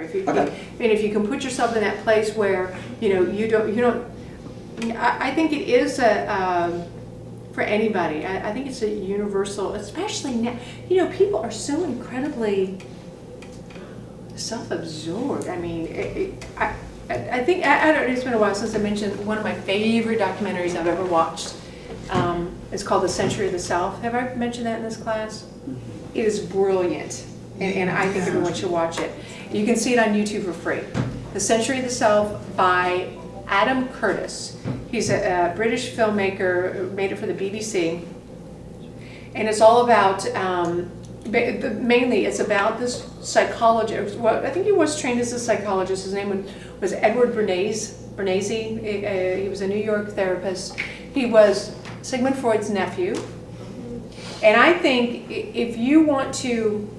If you, Okay. and if you can put yourself in that place where you don't. I think it is for anybody. I think it's a universal, especially now. People are so incredibly self-absorbed. I mean, I think I don't know. It's been a while since I mentioned one of my favorite documentaries I've ever watched. It's called The Century of the Self. Have I mentioned that in this class? It is brilliant, and I think everyone should watch it. You can see it on YouTube for free. The Century of the Self by Adam Curtis. He's a British filmmaker, made it for the BBC, and it's all about, mainly it's about this psychologist. Well, I think he was trained as a psychologist. His name was Edward Bernays. He was a New York therapist. He was Sigmund Freud's nephew. And I think if you want to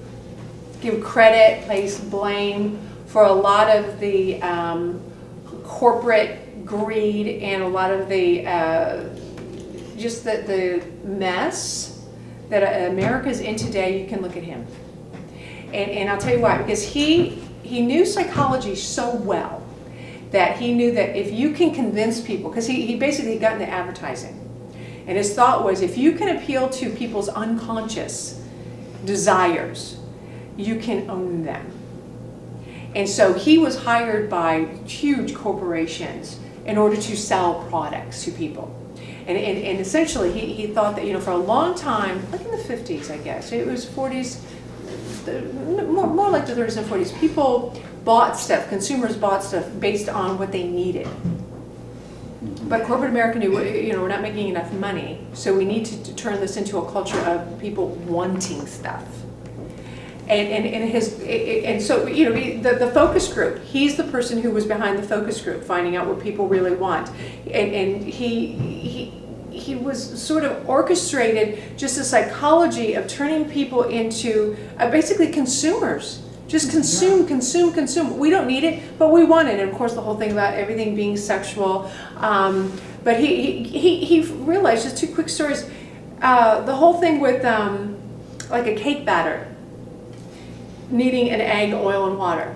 give credit, place blame for a lot of the corporate greed and a lot of the just the mess that America's in today, you can look at him. And I'll tell you why, because he knew psychology so well that he knew that if you can convince people, because he basically got into advertising. And his thought was, if you can appeal to people's unconscious desires, you can own them. And so he was hired by huge corporations in order to sell products to people. And essentially, he thought that, for a long time, like in the 50s, I guess, it was 40s, more like the 30s and 40s, people bought stuff, consumers bought stuff based on what they needed. But corporate America knew, we're not making enough money, so we need to turn this into a culture of people wanting stuff. And so the focus group, he's the person who was behind the focus group, finding out what people really want, and he was sort of orchestrated just the psychology of turning people into basically consumers. Just consume. We don't need it, but we want it. And of course, the whole thing about everything being sexual. But he realized, just two quick stories. The whole thing with like a cake batter, needing an egg, oil, and water.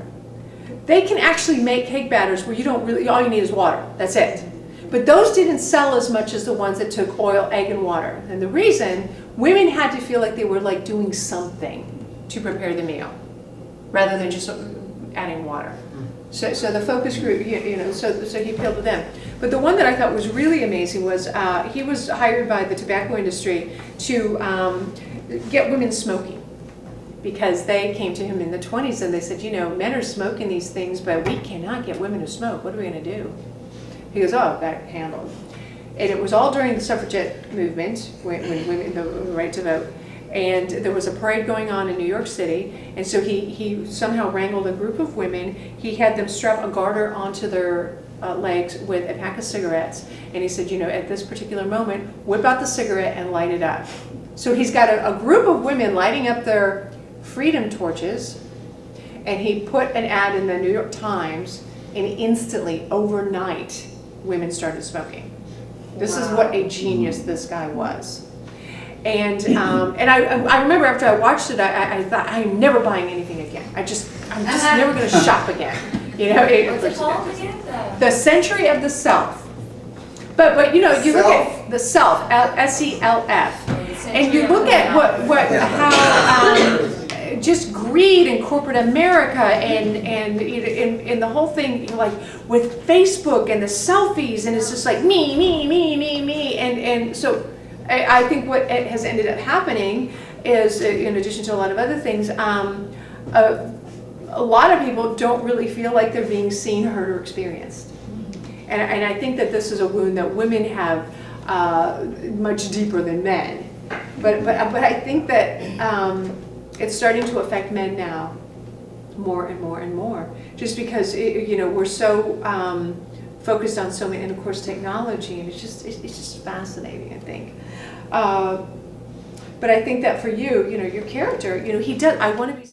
They can actually make cake batters where you don't really, all you need is water. That's it. But those didn't sell as much as the ones that took oil, egg, and water. And the reason, women had to feel like they were like doing something to prepare the meal, rather than just adding water. So the focus group, so he appealed to them. But the one that I thought was really amazing was he was hired by the tobacco industry to get women smoking, because they came to him in the 20s and they said, men are smoking these things, but we cannot get women to smoke. What are we going to do? He goes, got it handled. And it was all during the suffragette movement, when women, the right to vote. And there was a parade going on in New York City, and so he somehow wrangled a group of women. He had them strap a garter onto their legs with a pack of cigarettes, and he said, at this particular moment, whip out the cigarette and light it up. So he's got a group of women lighting up their freedom torches, and he put an ad in the New York Times, and instantly, overnight, women started smoking. This is what a genius this guy was. And I remember after I watched it, I thought, I'm never buying anything again. I'm just never going to shop again. What's it called again? The Century of the Self. But you look at the self, SELF, and you look at how just greed in corporate America and the whole thing, like with Facebook and the selfies, and it's just like me, and so. I think what has ended up happening is, in addition to a lot of other things, a lot of people don't really feel like they're being seen, heard, or experienced. And I think that this is a wound that women have much deeper than men. But I think that it's starting to affect men now more and more and more, just because we're so focused on so many, and of course technology, and it's just fascinating, I think. But I think that for you, your character, he does. I want to be.